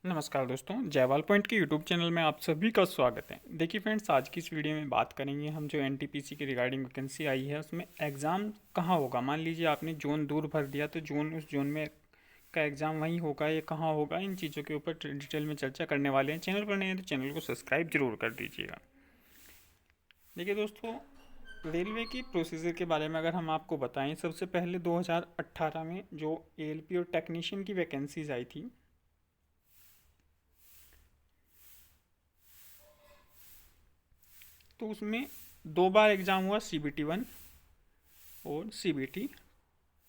नमस्कार दोस्तों, जयवाल पॉइंट के यूट्यूब चैनल में आप सभी का स्वागत है। देखिए फ्रेंड्स, आज की इस वीडियो में बात करेंगे हम जो एनटीपीसी की रिगार्डिंग वैकेंसी आई है उसमें एग्ज़ाम कहाँ होगा। मान लीजिए आपने जोन दूर भर दिया तो उस जोन में का एग्ज़ाम वहीं होगा या कहाँ होगा, इन चीज़ों के ऊपर डिटेल में चर्चा करने वाले हैं। चैनल पर नए हैं तो चैनल को सब्सक्राइब जरूर कर दीजिएगा। देखिए दोस्तों, रेलवे की प्रोसीजर के बारे में अगर हम आपको बताएं, सबसे पहले 2018 में जो एएलपी और टेक्नीशियन की वैकेंसीज आई थी, तो उसमें दो बार एग्ज़ाम हुआ, CBT 1 और CBT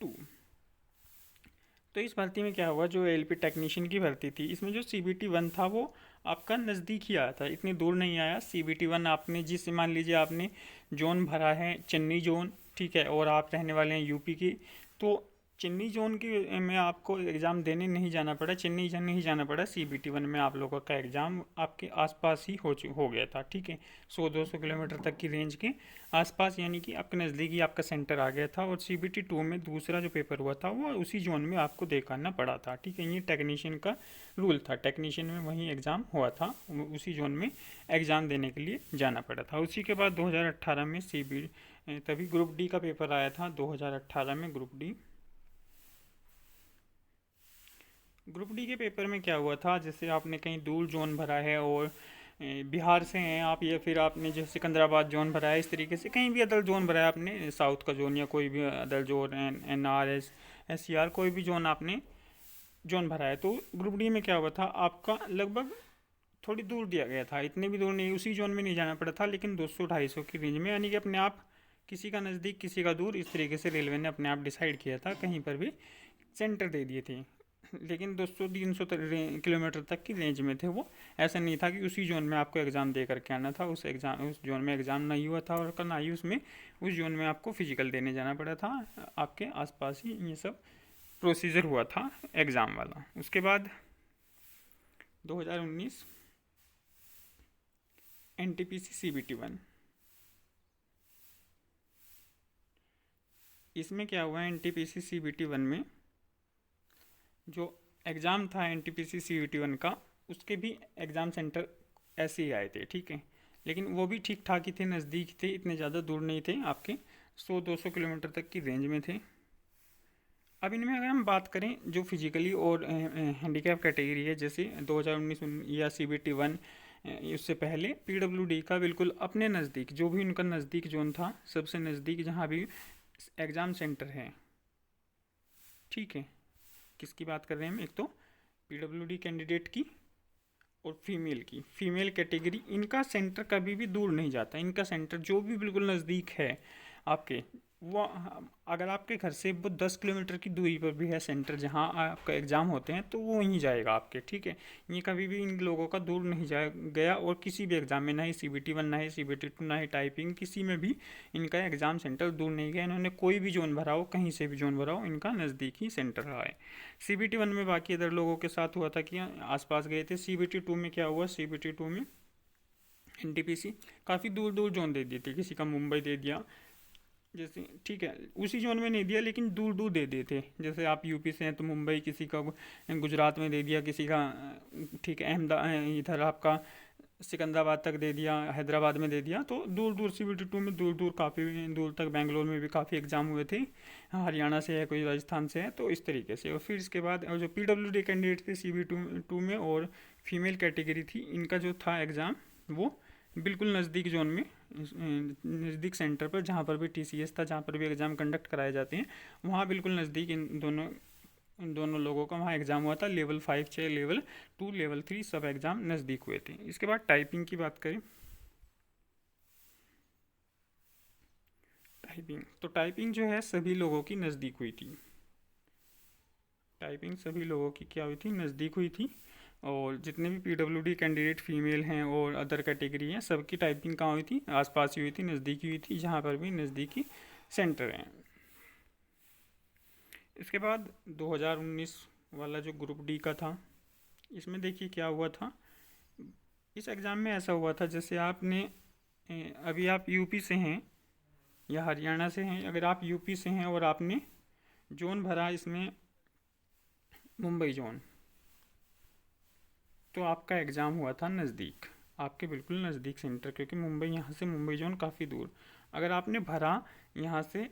2। तो इस भर्ती में क्या हुआ, जो एलपी टेक्नीशियन की भर्ती थी इसमें जो CBT 1 था वो आपका नज़दीक ही आया था, इतनी दूर नहीं आया। CBT 1 आपने जिस मान लीजिए आपने जोन भरा है चेन्नई जोन, ठीक है, और आप रहने वाले हैं यूपी की, तो चेन्नई जोन की में आपको एग्ज़ाम देने नहीं जाना पड़ा, चेन्नई नहीं जाना पड़ा। CBT 1 में आप लोगों का एग्ज़ाम आपके आसपास ही हो गया था, ठीक है, 100-200 किलोमीटर तक की रेंज के आसपास, यानी कि आपके नज़दीक ही आपका सेंटर आ गया था। और CBT 2 में दूसरा जो पेपर हुआ था वो उसी जोन में आपको दे करना पड़ा था, ठीक है। ये टेक्नीशियन का रूल था, टेक्नीशियन में वहीं एग्ज़ाम हुआ था, उसी जोन में एग्ज़ाम देने के लिए जाना पड़ा था। उसी के बाद 2018 में तभी ग्रुप डी का पेपर आया था। 2018 में ग्रुप डी के पेपर में क्या हुआ था, जैसे आपने कहीं दूर जोन भरा है और बिहार से हैं आप, या फिर आपने जो सिकंदराबाद जोन भरा है, इस तरीके से कहीं भी अदर जोन भरा है आपने, साउथ का जोन या कोई भी अदर जोन, NR SCR कोई भी जोन आपने जोन भरा है, तो ग्रुप डी में क्या हुआ था, आपका लगभग थोड़ी दूर दिया गया था, इतने भी दूर नहीं, उसी जोन में नहीं जाना पड़ा था, लेकिन 200-250 की रेंज में, यानी कि अपने आप किसी का नज़दीक किसी का दूर, इस तरीके से रेलवे ने अपने आप डिसाइड किया था, कहीं पर भी सेंटर दे दिए थे। लेकिन 200-300 किलोमीटर तक की रेंज में थे वो। ऐसा नहीं था कि उसी जोन में आपको एग्ज़ाम दे करके आना था, उस जोन में एग्ज़ाम नहीं हुआ था, और ना ही उसमें उस जोन में आपको फिजिकल देने जाना पड़ा था, आपके आसपास ही ये सब प्रोसीजर हुआ था एग्ज़ाम वाला। उसके बाद 2019 NTPC CBT 1, इसमें क्या हुआ, NTPC CBT 1 में जो एग्ज़ाम था NTPC CBT 1 का, उसके भी एग्ज़ाम सेंटर ऐसे ही आए थे, ठीक है, लेकिन वो भी ठीक ठाक ही थे, नज़दीक थे, इतने ज़्यादा दूर नहीं थे, आपके 100-200 किलोमीटर तक की रेंज में थे। अब इनमें अगर हम बात करें जो फिजिकली और हैंडीकैप कैटेगरी है, जैसे 2019 या CBT 1, उससे पहले PWD का बिल्कुल अपने नज़दीक, जो भी उनका नज़दीक जोन था, सबसे नज़दीक जहाँ भी एग्ज़ाम सेंटर है, ठीक है, किसकी बात कर रहे हैं हम, एक तो PWD कैंडिडेट की और फीमेल कैटेगरी, इनका सेंटर कभी भी दूर नहीं जाता, इनका सेंटर जो भी बिल्कुल नज़दीक है आपके, वो अगर आपके घर से वो 10 किलोमीटर की दूरी पर भी है सेंटर जहाँ आपका एग्ज़ाम होते हैं, तो वो वहीं जाएगा आपके, ठीक है। ये कभी भी इन लोगों का दूर नहीं गया, और किसी भी एग्ज़ाम में, ना ही CBT 1, ना ही CBT 2, ना ही टाइपिंग, किसी में भी इनका एग्ज़ाम सेंटर दूर नहीं गया। इन्होंने कोई भी जोन भरा हो, कहीं से भी जोन भरा हो, इनका नज़दीक ही सेंटर रहा है। CBT 1 में बाकी अदर लोगों के साथ हुआ था कि आसपास गए थे। CBT 2 में क्या हुआ, CBT 2 में NTPC काफ़ी दूर दूर जोन दे दिए थे, किसी का मुंबई दे दिया, जैसे, ठीक है, उसी जोन में नहीं दिया लेकिन दूर दूर दे दिए थे। जैसे आप यूपी से हैं तो मुंबई, किसी का गुजरात में दे दिया, किसी का, ठीक है, अहमदाबाद, इधर आपका सिकंदराबाद तक दे दिया, हैदराबाद में दे दिया, तो दूर दूर CBT 2 में दूर दूर, काफ़ी दूर तक, बेंगलोर में भी काफ़ी एग्ज़ाम हुए थे, हरियाणा से है, कोई राजस्थान से है, तो इस तरीके से। और फिर इसके बाद और जो PWD कैंडिडेट थे CBT 2 में, और फीमेल कैटेगरी थी, इनका जो था एग्ज़ाम, वो बिल्कुल नज़दीक जोन में, नज़दीक सेंटर पर, जहाँ पर भी TCS था, जहाँ पर भी एग्ज़ाम कंडक्ट कराए जाते हैं, वहाँ बिल्कुल नज़दीक इन दोनों लोगों का वहाँ एग्ज़ाम हुआ था। लेवल 5 चाहे लेवल 2, लेवल 3 सब एग्ज़ाम नज़दीक हुए थे। इसके बाद टाइपिंग की बात करें, टाइपिंग जो है सभी लोगों की नज़दीक हुई थी, टाइपिंग सभी लोगों की क्या हुई थी, नज़दीक हुई थी। और जितने भी PWD कैंडिडेट फीमेल हैं और अदर कैटेगरी हैं, सबकी टाइपिंग कहाँ हुई थी, आसपास ही हुई थी, नज़दीकी हुई थी, जहाँ पर भी नज़दीकी सेंटर हैं। इसके बाद 2019 वाला जो ग्रुप डी का था, इसमें देखिए क्या हुआ था। इस एग्ज़ाम में ऐसा हुआ था, जैसे आपने अभी आप यूपी से हैं या हरियाणा से हैं, अगर आप यूपी से हैं और आपने जोन भरा इसमें मुंबई जोन, तो आपका एग्ज़ाम हुआ था नज़दीक, आपके बिल्कुल नज़दीक सेंटर, क्योंकि मुंबई, यहाँ से मुंबई जोन काफ़ी दूर। अगर आपने भरा यहाँ से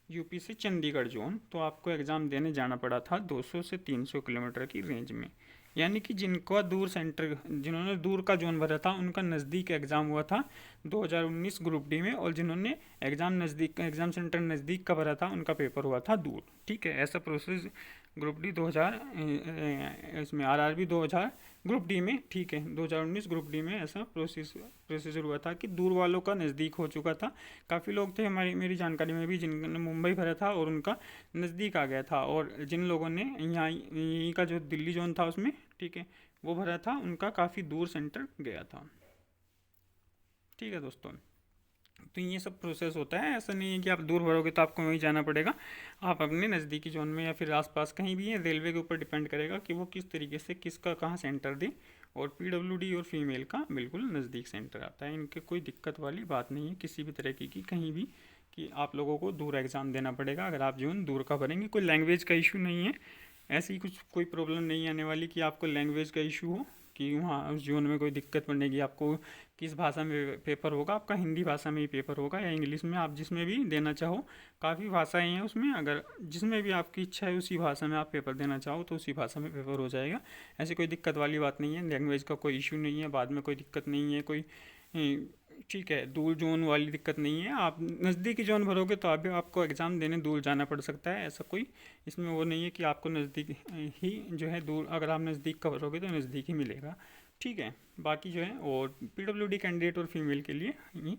यूपी से चंडीगढ़ जोन, तो आपको एग्ज़ाम देने जाना पड़ा था 200 से 300 किलोमीटर की रेंज में। यानी कि जिनका दूर सेंटर, जिन्होंने दूर का जोन भरा था, उनका नज़दीक एग्ज़ाम हुआ था 2019 ग्रुप डी में, और जिन्होंने एग्ज़ाम सेंटर नज़दीक का भरा था, उनका पेपर हुआ था दूर। ठीक है, ऐसा प्रोसेस ग्रुप डी 2000, इसमें आरआरबी 2000 ग्रुप डी में, ठीक है, 2019 ग्रुप डी में ऐसा प्रोसीजर हुआ था कि दूर वालों का नज़दीक हो चुका था। काफ़ी लोग थे मेरी जानकारी में भी जिन्होंने मुंबई भरा था और उनका नज़दीक आ गया था, और जिन लोगों ने यहाँ यहीं का जो दिल्ली जोन था उसमें, ठीक है, वो भरा था, उनका काफ़ी दूर सेंटर गया था। ठीक है दोस्तों, तो ये सब प्रोसेस होता है। ऐसा नहीं है कि आप दूर भरोगे तो आपको वहीं जाना पड़ेगा। आप अपने नज़दीकी जोन में या फिर आसपास कहीं भी है, रेलवे के ऊपर डिपेंड करेगा कि वो किस तरीके से किसका कहाँ सेंटर दे। और पीडब्ल्यूडी और फीमेल का बिल्कुल नज़दीक सेंटर आता है, इनके कोई दिक्कत वाली बात नहीं है किसी भी तरीके की कहीं भी, कि आप लोगों को दूर एग्ज़ाम देना पड़ेगा अगर आप जोन दूर का भरेंगे। कोई लैंग्वेज का इशू नहीं है, ऐसी कुछ कोई प्रॉब्लम नहीं आने वाली कि आपको लैंग्वेज का इशू हो, कि वहाँ उस जोन में कोई दिक्कत पड़ेगी। आपको किस भाषा में पेपर होगा, आपका हिंदी भाषा में ही पेपर होगा या इंग्लिश में, आप जिसमें भी देना चाहो। काफ़ी भाषाएं हैं उसमें, अगर जिसमें भी आपकी इच्छा है उसी भाषा में आप पेपर देना चाहो तो उसी भाषा में पेपर हो जाएगा। ऐसी कोई दिक्कत वाली बात नहीं है, लैंग्वेज का कोई इशू नहीं है, बाद में कोई दिक्कत नहीं है कोई। ठीक है, दूर जोन वाली दिक्कत नहीं है। आप नज़दीकी जोन भरोगे तो अभी आपको एग्ज़ाम देने दूर जाना पड़ सकता है, ऐसा कोई इसमें वो नहीं है कि आपको नज़दीक ही जो है दूर, अगर आप नज़दीक का भरोगे तो नज़दीक ही मिलेगा। ठीक है, बाकी जो है, और पीडब्ल्यूडी कैंडिडेट और फीमेल के लिए ये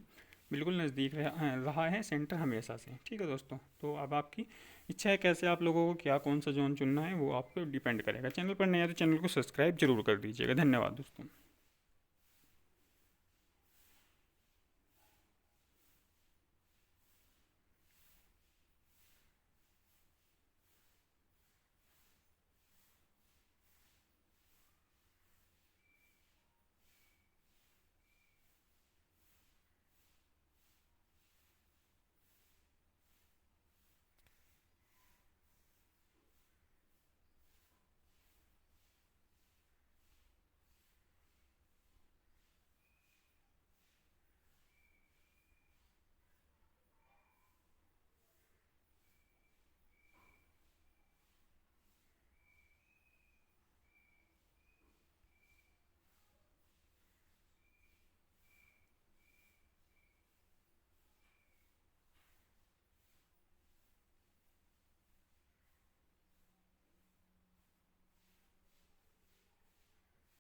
बिल्कुल नज़दीक रहा है सेंटर हमेशा से। ठीक है दोस्तों, तो अब आपकी इच्छा है कैसे आप लोगों को क्या कौन सा जोन चुनना है, वो आप पर डिपेंड करेगा। चैनल पर नया है तो चैनल को सब्सक्राइब जरूर कर दीजिएगा। धन्यवाद दोस्तों।